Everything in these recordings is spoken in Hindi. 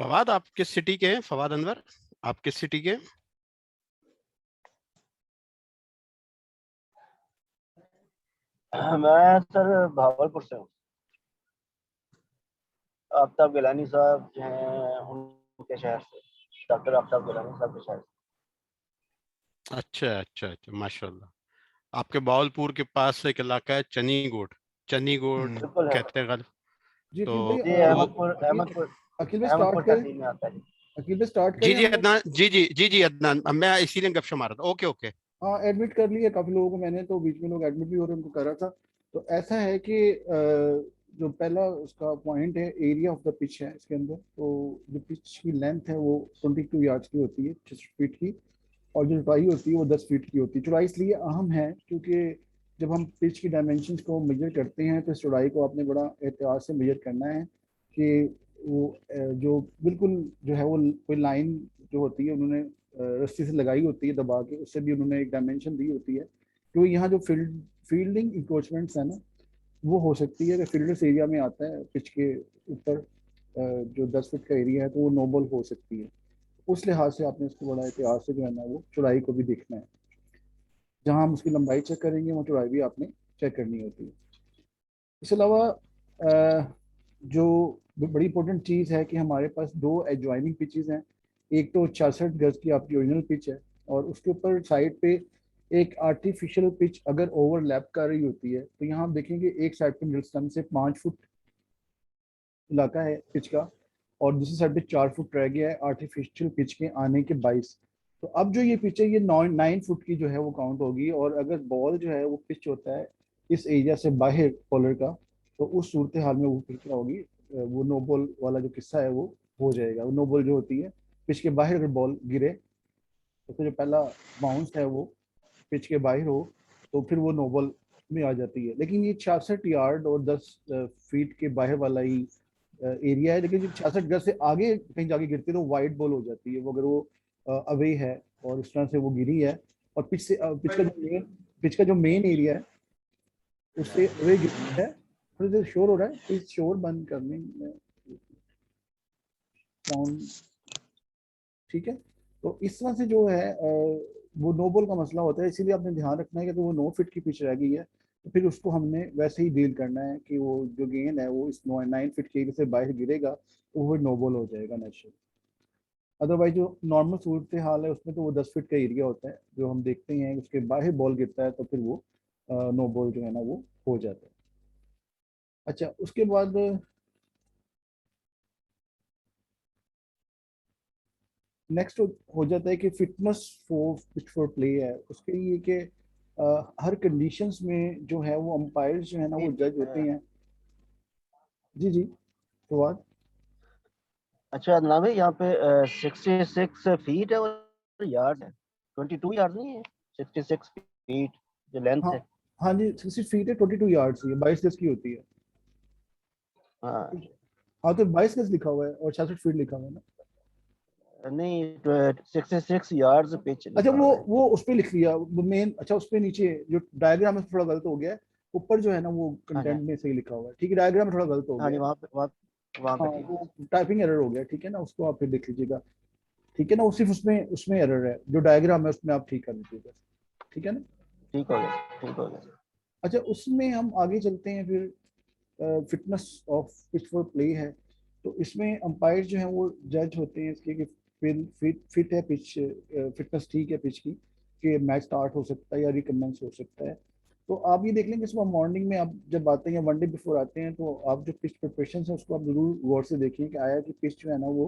फवाद, आप किस सिटी के हैं? फवाद अनवर, आप किस सिटी के हैं? मैं सर भावलपुर से हूँ। आफ्ताब गिलानी साहब जो हैं उनके शहर से, डॉक्टर आफ्ताब गिलानी साहब के शहर से। अच्छा अच्छा अच्छा, माशाल्लाह। आपके बावलपुर के पास एक इलाका है चनीगोड, चनीगोड बिल्कुल है कहते हैं गल। जी तो अकील भाई, जी। वो अहमदपुर अकील भाई स्टार्ट अहमदपुर करें। तहसील में आता है जी। अकील भाई स्टार्ट जी करें जी हम लोग। अदनान, जी अदनान, मैं इसीलिए गपशप मार रहा था। Okay okay. हाँ, एडमिट कर लिए काफ़ी लोगों को मैंने, तो बीच में लोग एडमिट भी हो रहे हैं, उनको कर रहा था। तो ऐसा है कि जो पहला उसका पॉइंट है, एरिया ऑफ द पिच है इसके अंदर। तो जो पिच की लेंथ है वो 22 यार्ड्स की होती है, 6 फीट की। और जो चौड़ाई होती है वो 10 फीट की होती है। चौड़ाई इसलिए अहम है क्योंकि जब हम पिच की डायमेंशंस को मेजर करते हैं तो इस चौड़ाई को आपने बड़ा एहतियात से मेजर करना है कि वो जो बिल्कुल जो है वो कोई लाइन जो होती है उन्होंने रस्सी से लगाई होती है दबा के, उससे भी उन्होंने एक डायमेंशन दी होती है। क्योंकि यहाँ जो फील्डिंग इंक्रोचमेंट्स है ना, वो हो सकती है कि फील्डर्स एरिया में आता है पिच के ऊपर, जो 10 फीट का एरिया है, तो वो नो बॉल हो सकती है। उस लिहाज से आपने इसको बड़ा एहतियात से जो है ना वो चौड़ाई को भी देखना है। जहाँ हम उसकी लंबाई चेक करेंगे वो चौड़ाई भी आपने चेक करनी होती है। इसके अलावा जो बड़ी इंपॉर्टेंट चीज़ है कि हमारे पास दो एडजॉइनिंग पिचेस हैं। एक तो 66 गज की आपकी ओरिजिनल पिच है, और उसके ऊपर साइड पे एक आर्टिफिशियल पिच अगर ओवरलैप कर रही होती है, तो यहाँ आप देखेंगे एक साइड पे मिडल स्टंप से 5 फुट इलाका है पिच का, और दूसरी साइड पे 4 फुट रह गया है आर्टिफिशियल पिच के आने के 22। तो अब जो ये पिच है ये 9 फुट की जो है वो काउंट होगी, और अगर बॉल जो है वो पिच होता है इस एरिया से बाहर कॉलर का, तो उस सूरत हाल में वो फिर क्या होगी, वो नो बॉल वाला जो किस्सा है वो हो जाएगा। वो नो बॉल जो होती है, पिच के बाहर अगर बॉल गिरे तो फिर जो पहला बाउंस है वो पिच के बाहर हो, तो फिर वो नो बॉल में आ जाती है। लेकिन ये 66 यार्ड और 10 फीट के बाहर वाला ही एरिया है। लेकिन जब 66 गज से आगे कहीं जाके गिरती है तो वाइड बॉल हो जाती है, वो अगर वो अवे है और इस तरह से वो गिरी है, और पिच का जो मेन एरिया है उससे अवे गिरी है। थोड़ी देर शोर हो रहा है, प्लीज शोर बंद करने में साउंड, ठीक है। तो इस तरह से जो है वो नो बॉल का मसला होता है। इसीलिए आपने ध्यान रखना है कि तो वो 9 फीट की पिच रह गई है, तो फिर उसको हमने वैसे ही डील करना है कि वो जो गेंद है वो इस 9 फीट के एरिया से बाहर गिरेगा तो वो नो बॉल हो जाएगा नेचुरल। अदरवाइज जो नॉर्मल सूरत हाल है उसमें तो वो 10 फीट का एरिया होता है, जो हम देखते हैं उसके बाहर बॉल गिरता है तो फिर वो नो बॉल जो है ना वो हो जाता है। अच्छा, उसके बाद नेक्स्ट हो जाता है कि fitness for pitch for play है, उसके लिए कि हर कंडीशंस में जो है वो अंपायर्स जो है ना वो जज होते हैं। जी जी, तो बात अच्छा नावे यहाँ पे 66 फीट है और यार्ड है 22 यार्ड नहीं है, 66 फीट जो लेंथ हाँ है। हाँ जी, 60 फीट है, 22 यार्ड्स ही है, 22 गज की होती है। हाँ हाँ तो 22 गज लिखा हुआ है और 66 फीट लिखा हुआ है ना। नहीं 66 यार्ड्स पिच अच्छा, लिखा वो हुआ है। वो उस पे लिख लिया वो मेन। अच्छा, उस पे नीचे जो डायग्राम है थोड़ा गलत हो गया है, ऊपर जो है ना वो हाँ जी कंटेंट में सही लिखा हुआ है, ठीक है, डायग्राम में थोड़ा गलत हो हाँ गया जी, है। वहाँ पे हाँ, ठीक है। वो टाइपिंग एरर हो गया, ठीक है ना, उसको आप फिर देख लीजिएगा। ठीक है ना, वो सिर्फ उसमें उसमें एरर है, जो डायग्राम है उसमें आप ठीक कर लीजिएगा। ठीक है ना। ठीक हो गया, ठीक हो गया। अच्छा, उसमें हम आगे चलते हैं फिर। Fitness of pitch for play है, तो इसमें अंपायर जो है वो जज होते हैं इसके कि फिट है पिच, फिटनेस ठीक है पिच की, कि मैच स्टार्ट हो सकता है या रिकमेंस हो सकता है। तो आप ये देख लेंगे सुबह मॉर्निंग में आप जब आते हैं, वन डे बिफोर आते हैं, तो आप जो पिच प्रिपरेशन है उसको आप जरूर गौर से देखिए कि आया कि पिच जो है ना वो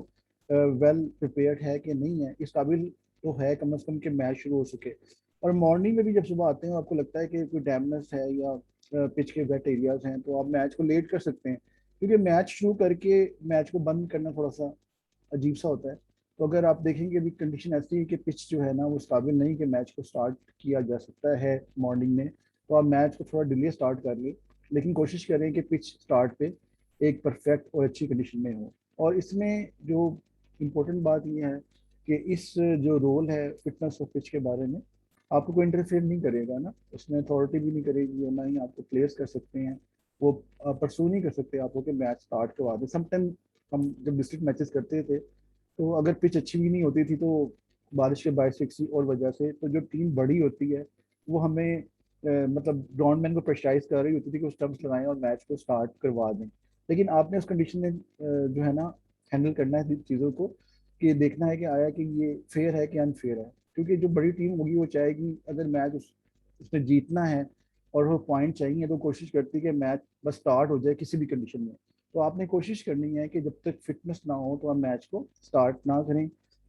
वेल प्रिपेयर्ड है कि नहीं है, इस काबिल तो है कम से कम कि मैच शुरू हो सके। और मॉर्निंग में भी जब सुबह आते हैं आपको लगता है कि कोई डैमेज है या पिच के वेट एरियाज हैं, तो आप मैच को लेट कर सकते हैं, क्योंकि मैच शुरू करके मैच को बंद करना थोड़ा सा अजीब सा होता है। तो अगर आप देखेंगे अभी कंडीशन ऐसी है कि पिच जो है ना वो उस काबिल नहीं कि मैच को स्टार्ट किया जा सकता है मॉर्निंग में, तो आप मैच को थोड़ा डिले स्टार्ट कर लें, लेकिन कोशिश करें कि पिच स्टार्ट पे एक परफेक्ट और अच्छी कंडीशन में हो। और इसमें जो इम्पोर्टेंट बात यह है कि इस जो रोल है फिटनेस ऑफ पिच के बारे में, आपको कोई इंटरफेयर नहीं करेगा ना, उसमें अथॉरिटी भी नहीं करेगी और ना ही आपको प्लेयर्स कर सकते हैं, वो परसू नहीं कर सकते आपको कि मैच स्टार्ट करवा दें। समटाइम हम जब डिस्ट्रिक्ट मैचेस करते थे तो अगर पिच अच्छी भी नहीं होती थी तो बारिश के बायस से किसी और वजह से, तो जो टीम बड़ी होती है वो हमें मतलब ग्राउंडमैन को प्रेशराइज कर रही होती थी कि वो स्टंप्स लगाएं और मैच को स्टार्ट करवा दें। लेकिन आपने उस कंडीशन में जो है ना हैंडल करना है चीज़ों को, कि देखना है कि आया कि ये फेयर है कि अनफेयर है, क्योंकि जो बड़ी टीम होगी वो चाहेगी अगर मैच उसमें जीतना है और वो पॉइंट चाहिए तो कोशिश करती है कि मैच बस स्टार्ट हो जाए किसी भी कंडीशन में। तो आपने कोशिश करनी है कि जब तक फिटनेस ना हो तो आप मैच को स्टार्ट ना करें,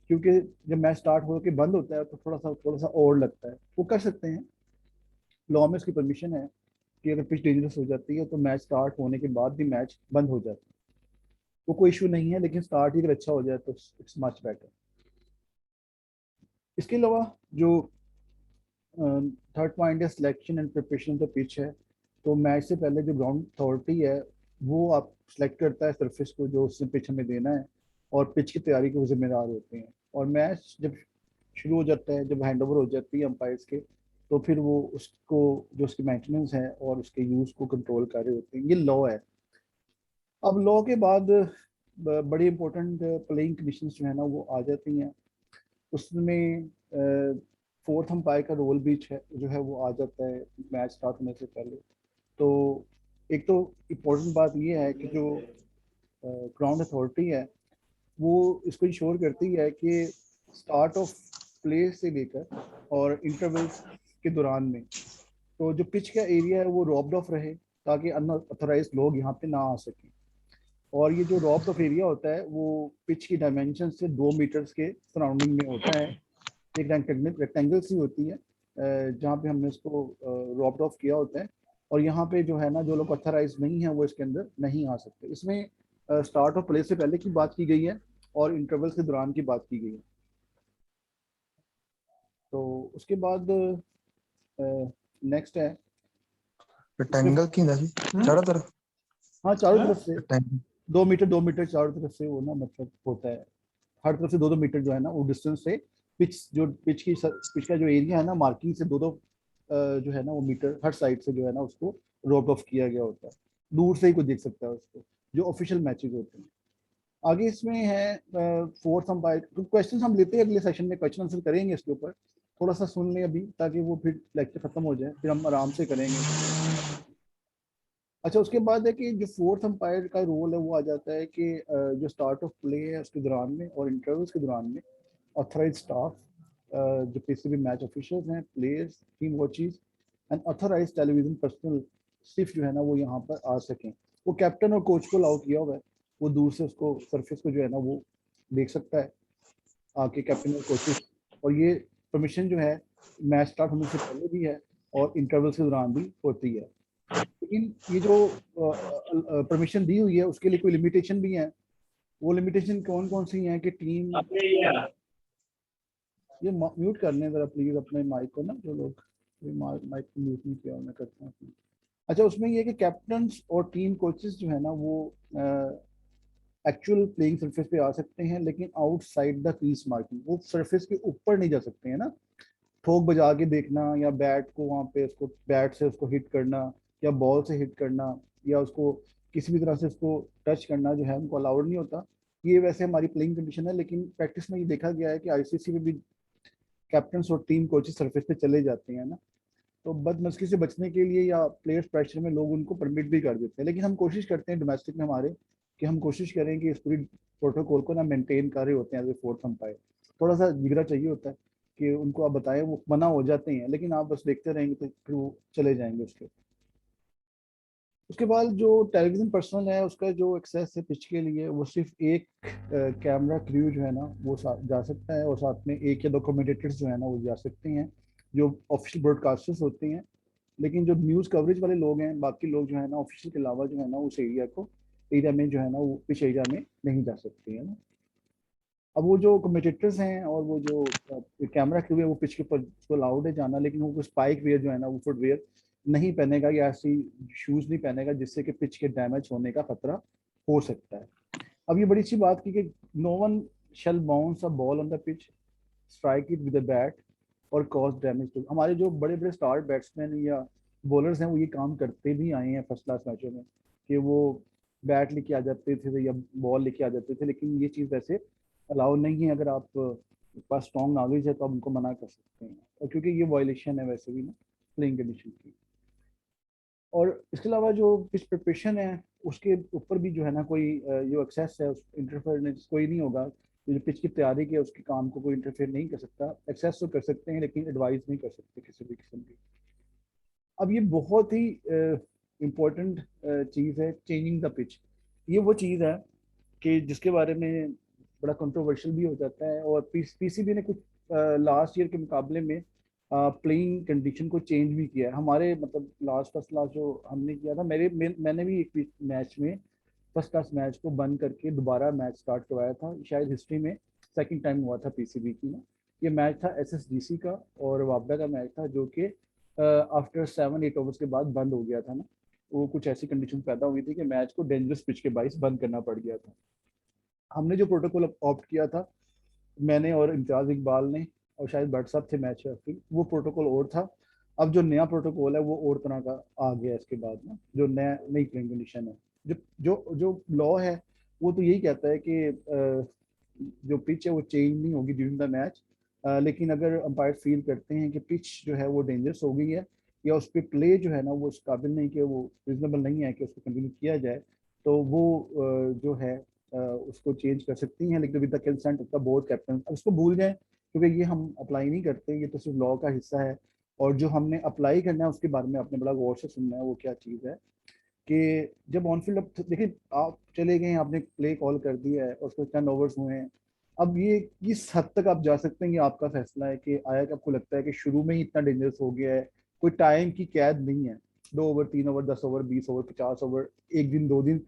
क्योंकि जब मैच स्टार्ट हो के बंद होता है तो थोड़ा सा और लगता है, वो कर सकते हैं, लॉ में उसकी परमिशन है कि अगर पिच डेंजरस हो जाती है तो मैच स्टार्ट होने के बाद भी मैच बंद हो जाता है, वो कोई इशू नहीं है, लेकिन स्टार्ट ही अगर अच्छा हो जाए तो इट्स मच बेटर। इसके अलावा जो थर्ड पॉइंट है selection and preparation of the pitch है, तो मैच से पहले जो ग्राउंड अथॉरिटी है वो आप सेलेक्ट करता है सरफेस को जो उसने पिच हमें देना है, और पिच की तैयारी के वो जिम्मेदार होते हैं। और मैच जब शुरू हो जाता है, जब हैंड ओवर हो जाती है अंपायर्स के, तो फिर वो उसको जो उसकी मेंटेनेंस है और उसके यूज़ को कंट्रोल कर रहे होते हैं, ये लॉ है। अब लॉ के बाद बड़ी इंपॉर्टेंट प्लेइंग कंडीशंस जो है ना वो आ जाती हैं, उसमें फोर्थ अंपायर का रोल भी जो है वो आ जाता है मैच स्टार्ट होने से पहले। तो एक तो इम्पोर्टेंट बात ये है कि जो ग्राउंड अथॉरिटी है वो इसको इंश्योर करती है कि स्टार्ट ऑफ प्ले से लेकर और इंटरवल्स के दौरान में तो जो पिच का एरिया है वो रॉब्ड ऑफ रहे, ताकि अनऑथराइज लोग यहाँ पे ना आ सकें। और ये जो रॉब्ड ऑफ एरिया होता है वो पिच की डायमेंशन से 2 मीटर्स के सराउंडिंग में होता है, एक रेक्टेंगल सी होती है जहाँ पे हमने इसको रॉब्ड ऑफ किया होता है। और यहाँ पे जो है ना जो लोग अथराइज नहीं है वो इसके अंदर नहीं आ सकते। इसमें स्टार्ट ऑफ प्ले से पहले की बात की गई है और इंटरवल के दौरान की बात की गई है। तो उसके बाद नेक्स्ट है इसमें, रेक्टेंगल की नहीं चारों तरफ हाँ चारों तरफ से रेक्टेंगल 2 मीटर चारों तरफ से वो ना मतलब होता है, हर तरफ से 2-2 मीटर जो है ना वो डिस्टेंस से पिच का जो एरिया है ना मार्किंग से 2-2 जो है ना वो मीटर हर साइड से जो है ना उसको रोप ऑफ किया गया होता है, दूर से ही कोई देख सकता है उसको, जो ऑफिशियल मैचेस होते हैं। आगे इसमें है फोर्थ अंपायर, तो क्वेश्चन हम लेते हैं अगले सेशन में, क्वेश्चन आंसर करेंगे इसके ऊपर। थोड़ा सा सुन लें अभी, ताकि वो फिर लेक्चर खत्म हो जाए, फिर हम आराम से करेंगे। अच्छा, उसके बाद है कि जो फोर्थ अंपायर का रोल है वो आ जाता है कि जो स्टार्ट ऑफ प्ले है उसके दौरान में और इंटरवल्स के दौरान में ऑथराइज स्टाफ, जो पीसीबी मैच ऑफिशियल्स हैं, players, team watches and authorise television personnel सिर्फ जो है ना वो यहाँ पर आ सकें। वो कैप्टन और कोच को अलाउ किया हुआ है, वो दूर से उसको सरफेस को जो है ना वो देख सकता है आके, कैप्टन और कोचेस। और ये परमिशन जो है मैच स्टार्ट होने से पहले भी है और इंटरवल्स के दौरान भी होती है। लेकिन ये जो परमिशन दी हुई है उसके लिए कोई लिमिटेशन भी है। वो लिमिटेशन कौन कौन सी हैं कि टीम, ये म्यूट कर लें जरा प्लीज अपने माइक को ना, जो लोग माइक को म्यूट नहीं किया मैं करता हूँ। अच्छा, उसमें ये कि कैप्टन्स और टीम कोचेस जो है ना वो एक्चुअल प्लेइंग सरफेस पे आ सकते हैं, लेकिन आउटसाइड द क्रीज मार्किंग, वो सरफेस के ऊपर नहीं जा सकते हैं ना। ठोक बजा के देखना या बैट को वहाँ पे उसको बैट से उसको हिट करना या बॉल से हिट करना या उसको किसी भी तरह से उसको टच करना जो है उनको अलाउड नहीं होता। ये वैसे हमारी प्लेइंग कंडीशन है, लेकिन प्रैक्टिस में ये देखा गया है कि आईसीसी में भी कैप्टन और टीम कोचेस सरफेस पे चले जाते हैं ना। तो बदमस्की से बचने के लिए या प्लेयर्स प्रेशर में लोग उनको परमिट भी कर देते हैं, लेकिन हम कोशिश करते हैं डोमेस्टिक में हमारे कि हम कोशिश करें कि इस पूरी प्रोटोकॉल को ना मेंटेन कर रहे होते हैं एज ए फोर्थ अंपायर। थोड़ा सा जिगरा चाहिए होता है कि उनको आप बताएं, वो मना हो जाते हैं, लेकिन आप बस देखते रहेंगे तो फिर वो चले जाएंगे उसके बाद जो टेलीविजन पर्सनल है उसका जो एक्सेस है पिच के लिए, वो सिर्फ एक कैमरा क्रू जो है ना वो जा सकता है, और साथ में एक या दो कमेंटेटर्स जो है ना वो जा सकते हैं, जो ऑफिशियल ब्रॉडकास्टर्स होते हैं। लेकिन जो न्यूज़ कवरेज वाले लोग हैं, बाकी लोग जो है ना ऑफिशियल के अलावा जो है ना उस एरिया में जो है ना वो पिच एरिया में नहीं जा सकते हैं ना। अब वो जो कमेंटेटर्स हैं और वो जो कैमरा क्रू है वो पिच के ऊपर उसको अलाउड है जाना, लेकिन वो स्पाइक वेयर जो है ना वो फुटवेयर नहीं पहनेगा या ऐसी शूज नहीं पहनेगा जिससे कि पिच के डैमेज होने का खतरा हो सकता है। अब ये बड़ी अच्छी बात की कि no one shall bounce a ball on the pitch, strike it with a bat और कॉज डैमेज टू। हमारे जो बड़े बड़े स्टार बैट्समैन या बॉलर्स हैं वो ये काम करते भी आए हैं फर्स्ट क्लास मैचों में, कि वो बैट लेके आ जाते थे या बॉल लेके आ जाते थे, लेकिन ये चीज़ वैसे अलाउ नहीं है। अगर आप पास स्ट्रॉन्ग नॉलेज है तो आप उनको मना कर सकते हैं, और क्योंकि ये वायलेशन है वैसे भी ना प्लेइंग कंडीशन की। और इसके अलावा जो पिच प्रिपरेशन है उसके ऊपर भी जो है ना कोई जो एक्सेस है उस इंटरफेरेंस कोई नहीं होगा। जो पिच की तैयारी के उसके काम को कोई इंटरफेयर नहीं कर सकता। एक्सेस तो कर सकते हैं लेकिन एडवाइस नहीं कर सकते किसी भी किस्म की। अब ये बहुत ही इम्पोर्टेंट चीज़ है, चेंजिंग द पिच। ये वो चीज़ है कि जिसके बारे में बड़ा कंट्रोवर्शियल भी हो जाता है, और पीसीबी ने कुछ लास्ट ईयर के मुकाबले में प्लेइंग कंडीशन को चेंज भी किया है। हमारे मतलब फर्स्ट क्लास जो हमने किया था, मैंने भी एक मैच में फर्स्ट क्लास मैच को बंद करके दोबारा मैच स्टार्ट करवाया था, शायद हिस्ट्री में सेकंड टाइम हुआ था पीसीबी की ना। ये मैच था एसएसडीसी का और वापडा का मैच था, जो कि आफ्टर 7-8 ओवर्स के बाद बंद हो गया था ना। वो कुछ ऐसी कंडीशन पैदा हुई थी कि मैच को डेंजरस पिच के बाइस बंद करना पड़ गया था। हमने जो प्रोटोकॉल ऑप्ट किया था, मैंने और इम्तियाज इकबाल ने और शायद भट्ट साहब थे मैच रेफरी, वो प्रोटोकॉल और था। अब जो नया प्रोटोकॉल है वो और तरह का आ गया इसके बाद ना, जो नई प्लेइंग कंडीशन है। जो जो जो लॉ है वो तो यही कहता है कि जो पिच है वो चेंज नहीं होगी ड्यूरिंग द मैच, लेकिन अगर अंपायर फील करते हैं कि पिच जो है वो डेंजरस हो गई है या उस पर प्ले जो है ना वो इस काबिल नहीं कि वो रिजनेबल नहीं है कि उसको कंटिन्यू किया जाए, तो वो जो है उसको चेंज कर सकती हैं, लेकिन with the consent of the board captain. अब उसको भूल जाएं क्योंकि ये हम अप्लाई नहीं करते, ये तो सिर्फ लॉ का हिस्सा है। और जो हमने अप्लाई करना है उसके बारे में आपने बड़ा गौर से सुनना है। वो क्या चीज़ है कि जब ऑन फील्ड, अब देखिए आप चले गए, आपने प्ले कॉल कर दिया है और उसको 10 ओवर्स हुए हैं। अब ये किस हद तक आप जा सकते हैं ये आपका फैसला है कि आया कि आपको लगता है कि शुरू में ही इतना डेंजरस हो गया है। कोई टाइम की कैद नहीं है, 2 over, 3 over, 10 over, 20 over, 50 over, एक दिन, 2 दिन,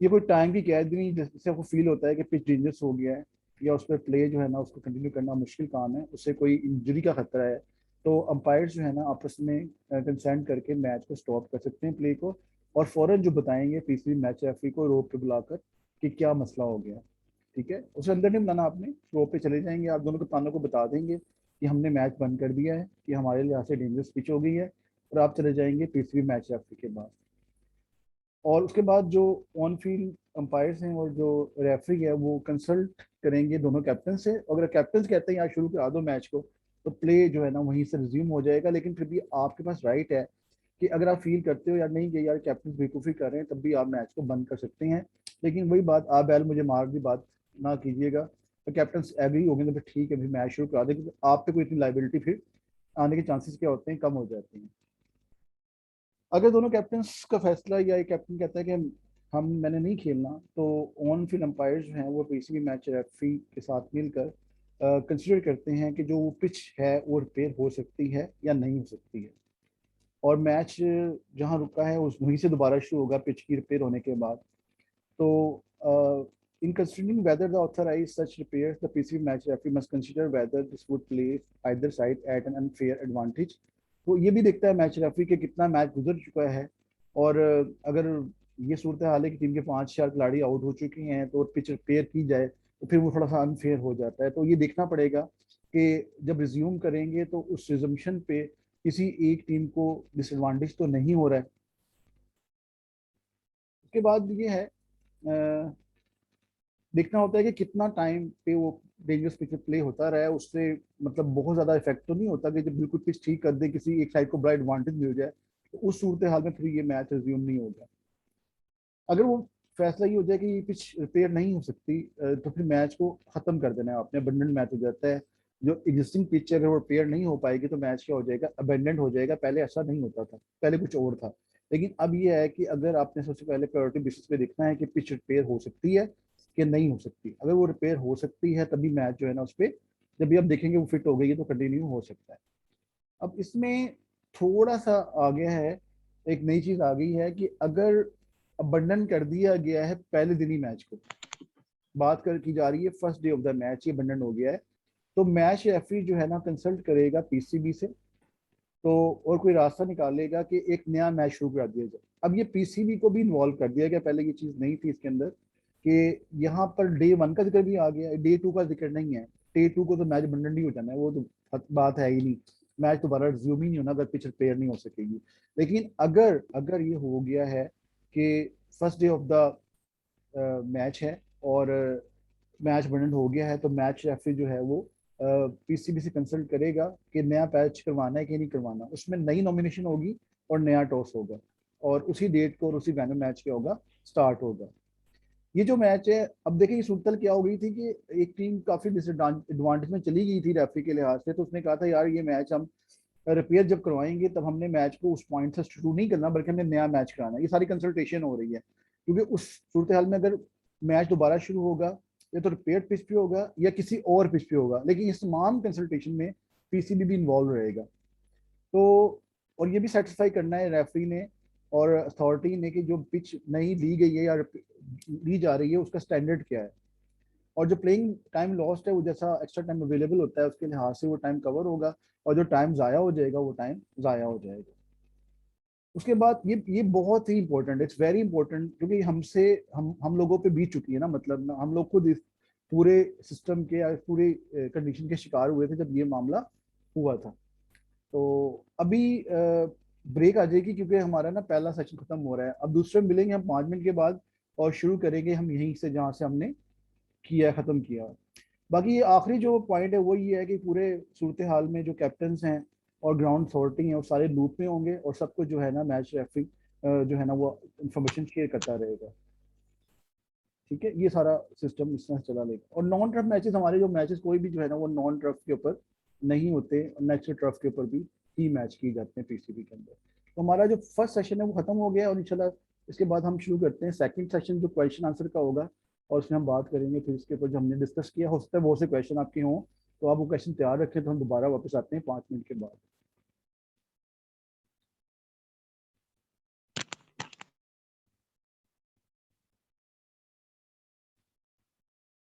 ये कोई टाइम की कैद भी नहीं जिससे आपको फील होता है कि पिच डेंजरस हो गया है या उस पर प्ले जो है ना उसको कंटिन्यू करना मुश्किल काम है, उससे कोई इंजरी का खतरा है। तो अंपायर्स जो है ना आपस में कंसेंट करके मैच को स्टॉप कर सकते हैं प्ले को, और फौरन जो बताएंगे पीसीबी मैच रेफरी को रोक के बुलाकर कि क्या मसला हो गया। ठीक है, उसे अंदर नहीं बुलाना आपने, रोक पे चले जाएंगे, आप दोनों कप्तानों को बता देंगे कि हमने मैच बंद कर दिया है, कि हमारे लिहाज से डेंजरस पिच हो गई है, और आप चले जाएंगे पीसीबी मैच रेफरी के बाद। और उसके बाद जो ऑन फील्ड अंपायर्स हैं और जो रेफरी है वो कंसल्ट करेंगे दोनों कैप्टन से। अगर कैप्टन कहते हैं यार शुरू करा दो मैच को, तो प्ले जो है ना वहीं से रिज्यूम हो जाएगा। लेकिन फिर भी आपके पास राइट है कि अगर आप फील करते हो यार नहीं कि यार कैप्टन बेवकूफ़ी कर रहे हैं, तब भी आप मैच को बंद कर सकते हैं। लेकिन वही बात, आप बैल मुझे मार दी बात ना कीजिएगा। तो कैप्टन एग्री हो गए तो फिर ठीक है, फिर मैच शुरू करा दें, क्योंकि आप पे कोई इतनी लाइबिलिटी फिर आने के चांसेस क्या होते हैं, कम हो जाते हैं। अगर दोनों कैप्टन्स का फैसला या एक कैप्टन कहता है कि मैंने नहीं खेलना, तो ऑन फील्ड अंपायर जो हैं वो पीसीबी मैच रेफरी के साथ मिलकर कंसिडर करते हैं कि जो पिच है वो रिपेयर हो सकती है या नहीं हो सकती है, और मैच जहां रुका है उस वहीं से दोबारा शुरू होगा पिच की रिपेयर होने के बाद। तो in considering whether the authorized such repairs, the PCB match referee must consider whether this would place either side at an unfair advantage। तो ये भी देखता है मैच रेफरी के कितना मैच गुजर चुका है, और अगर ये सूरत हाल है कि टीम के 5-4 खिलाड़ी आउट हो चुके हैं तो पिच रिपेयर की जाए तो फिर वो थोड़ा सा अनफेयर हो जाता है। तो ये देखना पड़ेगा कि जब रिज्यूम करेंगे तो उस रिजम्पशन पे किसी एक टीम को डिसएडवांटेज तो नहीं हो रहा है। उसके बाद ये है देखना होता है कि कितना टाइम पे वो डेंजरस पिच पे प्ले होता रहा है, उससे मतलब बहुत ज्यादा इफेक्ट तो नहीं होता कि जब बिल्कुल पिच ठीक कर दे, किसी एक साइड को बड़ा एडवांटेज मिल जाए, तो उस सूरत हाल में फिर ये मैच रिज्यूम नहीं होगा। अगर वो फैसला ये हो जाए कि ये पिच रिपेयर नहीं हो सकती, तो फिर मैच को खत्म कर देना है आपने, अबेंडेंट मैच हो जाता है। जो एग्जिस्टिंग पिच अगर वो रिपेयर नहीं हो पाएगी तो मैच क्या हो जाएगा, अबेंडेंट हो जाएगा। पहले ऐसा नहीं होता था, पहले कुछ और था। लेकिन अब ये है कि अगर आपने सबसे पहले प्रायोरिटी बेसिस पे देखना है कि पिच रिपेयर हो सकती है कि नहीं हो सकती। अगर वो रिपेयर हो सकती है तभी मैच जो है ना उस पर, जब भी आप देखेंगे वो फिट हो गई है तो कंटिन्यू हो सकता है। अब इसमें थोड़ा सा आ गया है, एक नई चीज आ गई है कि अगर अबंडन कर दिया गया है पहले दिन ही मैच को, बात कर की जा रही है first day of the match, ये अबंडन हो गया है, तो मैच रेफरी जो है ना कंसल्ट करेगा पीसीबी से, तो और कोई रास्ता निकालेगा कि एक नया मैच शुरू करा दिया जाए। अब ये पीसीबी को भी इन्वॉल्व कर दिया गया, पहले ये चीज नहीं थी इसके अंदर, कि यहाँ पर डे 1 का जिक्र भी आ गया है, डे 2 का जिक्र नहीं है। डे 2 को तो मैच अबंडन ही हो जाना है, वो तो बात है ही नहीं, मैच दोबारा रिज्यूम ही नहीं होना अगर पिच रिपेयर नहीं हो सकेगी। लेकिन अगर अगर ये हो गया है कि first day of the match है और मैच अबंडन हो गया है, तो मैच रेफरी जो है वो पीसीबी से कंसल्ट करेगा कि नया पैच करवाना है कि नहीं करवाना। उसमें नई नॉमिनेशन होगी और नया टॉस होगा, और उसी डेट को और उसी वेन्यू मैच क्या होगा, स्टार्ट होगा। ये जो मैच है, अब देखिए सूरत क्या हो गई थी कि एक टीम काफी डिसएडवांटेज में चली गई थी रेफरी के लिहाज से, तो उसने कहा था यार ये मैच हम रिपेयर जब करवाएंगे तब हमने मैच को उस पॉइंट से शुरू नहीं करना, बल्कि हमने नया मैच कराना है। ये सारी कंसल्टेशन हो रही है, क्योंकि उस सूरत हाल में अगर मैच दोबारा शुरू होगा या तो रिपेयर पिच पे होगा या किसी और पिच पे होगा, लेकिन इस तमाम कंसल्टेशन में पीसीबी भी इन्वॉल्व रहेगा। तो और ये भी सेटिस्फाई करना है रेफरी ने और अथॉरिटी ने कि जो पिच नहीं ली गई है या ली जा रही है उसका स्टैंडर्ड क्या है, और जो प्लेइंग टाइम लॉस्ट है वो जैसा एक्स्ट्रा टाइम अवेलेबल होता है उसके लिहाज से वो टाइम कवर होगा, और जो टाइम ज़ाया हो जाएगा वो टाइम ज़ाया हो जाएगा। उसके बाद ये बहुत ही इंपॉर्टेंट, इट्स वेरी इंपॉर्टेंट, क्योंकि हमसे हम लोगों पे बीत चुकी है ना, मतलब ना हम लोग खुद इस पूरे सिस्टम के या पूरे कंडीशन के शिकार हुए थे जब ये मामला हुआ था। तो अभी ब्रेक आ जाएगी क्योंकि हमारा ना पहला सेशन खत्म हो रहा है। अब दूसरे में मिलेंगे हम 5 मिनट के बाद और शुरू करेंगे हम यहीं से जहाँ से हमने किया, खत्म किया। बाकी ये आखिरी जो पॉइंट है वो ये है कि पूरे सूरत हाल में जो कैप्टन्स हैं और ग्राउंड अथॉरिटी हैं वो सारे लूप में होंगे, और सबको जो है ना मैच रेफरी जो है ना वो इंफॉर्मेशन शेयर करता रहेगा। ठीक है, ये सारा सिस्टम इस तरह से चला लेगा। और नॉन टर्फ मैचेस, हमारे जो मैचेस कोई भी जो है ना वो नॉन टर्फ के ऊपर नहीं होते, नेचुरल टर्फ के ऊपर भी ही मैच किए जाते हैं पीसीबी के अंदर। तो हमारा जो फर्स्ट सेशन है वो खत्म हो गया, और इंशाल्लाह इसके बाद हम शुरू करते हैं सेकंड सेशन जो क्वेश्चन आंसर का होगा, और उसमें हम बात करेंगे फिर इसके ऊपर जो हमने डिस्कस किया। हो सकता है बहुत से क्वेश्चन आपके हों, तो आप वो क्वेश्चन तैयार रखें, तो हम दोबारा वापस आते हैं 5 मिनट के बाद।